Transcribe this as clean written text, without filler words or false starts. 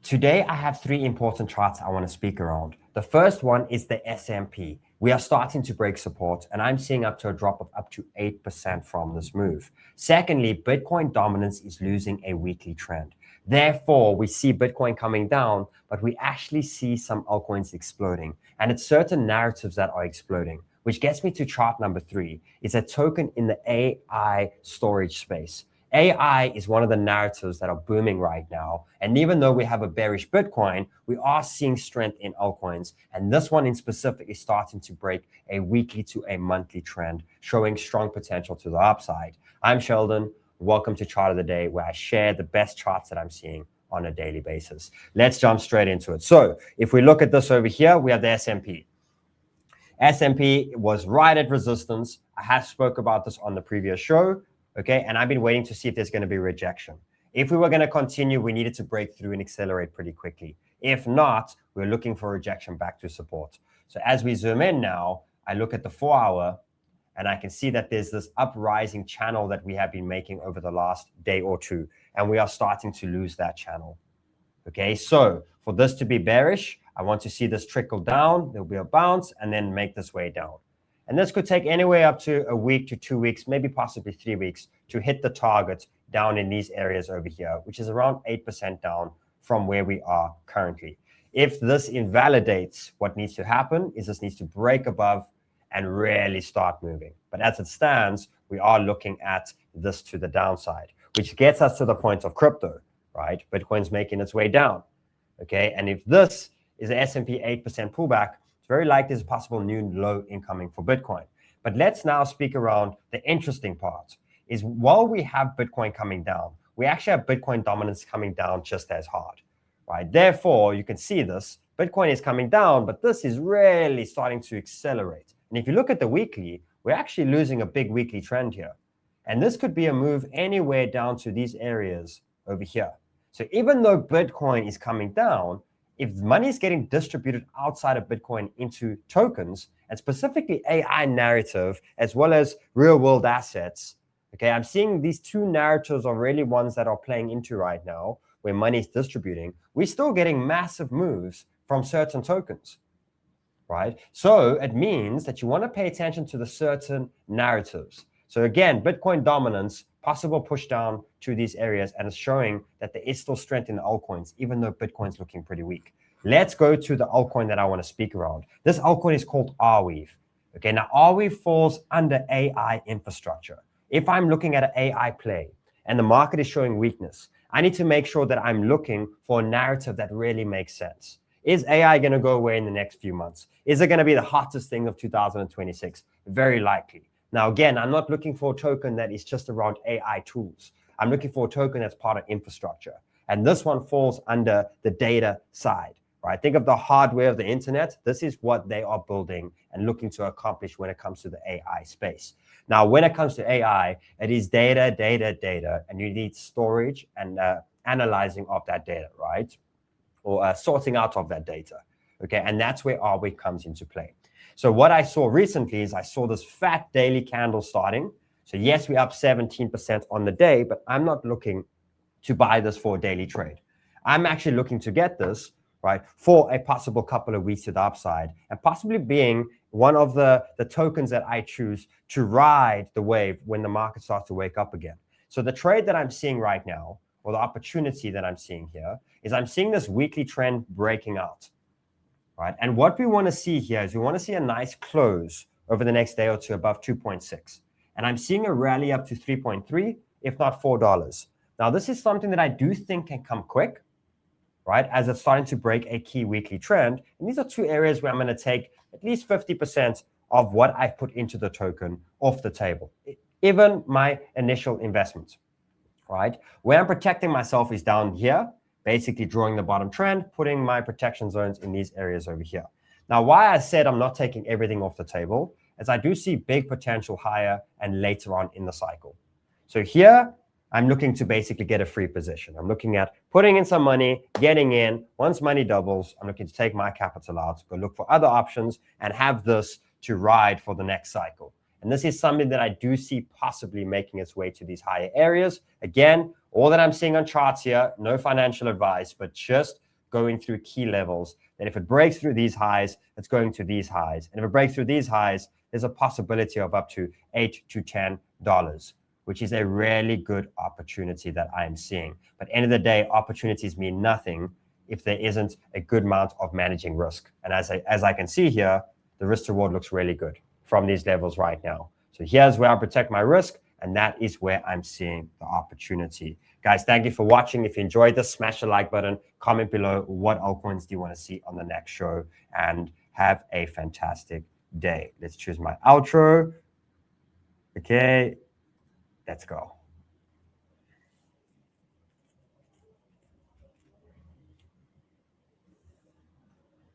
Today, I have three important charts I want to speak around. The first one is the S&P. We are starting to break support, and I'm seeing up to a drop of up to 8% from this move. Secondly, Bitcoin dominance is losing a weekly trend. Therefore, we see Bitcoin coming down, but we actually see some altcoins exploding. And it's certain narratives that are exploding, which gets me to chart number 3. It's a token in the AI storage space. AI is one of the narratives that are booming right now. And even though we have a bearish Bitcoin, we are seeing strength in altcoins. And this one in specific is starting to break a weekly to a monthly trend, showing strong potential to the upside. I'm Sheldon. Welcome to Chart of the Day, where I share the best charts that I'm seeing on a daily basis. Let's jump straight into it. So if we look at this over here, we have the S&P. S&P was right at resistance. I have spoke about this on the previous show. Okay, and I've been waiting to see if there's going to be rejection. If we were going to continue, we needed to break through and accelerate pretty quickly. If not, we're looking for rejection back to support. So as we zoom in now, I look at the 4-hour, and I can see that there's this uprising channel that we have been making over the last day or two, and we are starting to lose that channel. Okay, so for this to be bearish, I want to see this trickle down. There'll be a bounce, and then make this way down. And this could take anywhere up to a week to 2 weeks, maybe possibly 3 weeks to hit the target down in these areas over here, which is around 8% down from where we are currently. If this invalidates, what needs to happen is this needs to break above and really start moving. But as it stands, we are looking at this to the downside, which gets us to the point of crypto, right? Bitcoin's making its way down, okay? And if this is the S&P 8% pullback, very likely there's a possible new low incoming for Bitcoin. But let's now speak around the interesting part is while we have Bitcoin coming down, we actually have Bitcoin dominance coming down just as hard, right? Therefore, you can see this, Bitcoin is coming down, but this is really starting to accelerate. And if you look at the weekly, we're actually losing a big weekly trend here. And this could be a move anywhere down to these areas over here. So even though Bitcoin is coming down, if money is getting distributed outside of Bitcoin into tokens, and specifically AI narrative, as well as real world assets, okay, I'm seeing these two narratives are really ones that are playing into right now, where money is distributing. We're still getting massive moves from certain tokens, right? So it means that you want to pay attention to the certain narratives. So again, Bitcoin dominance, possible push down to these areas, and it's showing that there is still strength in the altcoins, even though Bitcoin's looking pretty weak. Let's go to the altcoin that I want to speak around. This altcoin is called Arweave. Okay, now Arweave falls under AI infrastructure. If I'm looking at an AI play and the market is showing weakness, I need to make sure that I'm looking for a narrative that really makes sense. Is AI going to go away in the next few months? Is it going to be the hottest thing of 2026? Very likely. Now, again, I'm not looking for a token that is just around AI tools. I'm looking for a token that's part of infrastructure. And this one falls under the data side, right? Think of the hardware of the internet. This is what they are building and looking to accomplish when it comes to the AI space. Now, when it comes to AI, it is data, data, data, and you need storage and analyzing of that data, right? Or sorting out of that data, okay? And that's where Arweave comes into play. So what I saw recently is I saw this fat daily candle starting. So yes, we're up 17% on the day, but I'm not looking to buy this for a daily trade. I'm actually looking to get this, right, for a possible couple of weeks to the upside, and possibly being one of the tokens that I choose to ride the wave when the market starts to wake up again. So the trade that I'm seeing right now, or the opportunity that I'm seeing here, is I'm seeing this weekly trend breaking out. Right? And what we want to see here is we want to see a nice close over the next day or two above 2.6. And I'm seeing a rally up to 3.3, if not $4. Now, this is something that I do think can come quick, right? As it's starting to break a key weekly trend. And these are two areas where I'm going to take at least 50% of what I've put into the token off the table, even my initial investment, right? Where I'm protecting myself is down here, basically drawing the bottom trend, putting my protection zones in these areas over here. Now, why I said I'm not taking everything off the table is I do see big potential higher and later on in the cycle. So here, I'm looking to basically get a free position. I'm looking at putting in some money, getting in. Once money doubles, I'm looking to take my capital out, go look for other options, and have this to ride for the next cycle. And this is something that I do see possibly making its way to these higher areas. Again, all that I'm seeing on charts here, no financial advice, but just going through key levels, that if it breaks through these highs, it's going to these highs. And if it breaks through these highs, there's a possibility of up to $8 to $10, which is a really good opportunity that I'm seeing. But end of the day, opportunities mean nothing if there isn't a good amount of managing risk. And as I can see here, the risk to reward looks really good from these levels right now. So here's where I protect my risk, and that is where I'm seeing the opportunity. Guys, thank you for watching. If you enjoyed this, smash the like button, comment below what altcoins do you want to see on the next show, and have a fantastic day. Let's choose my outro. Okay, let's go.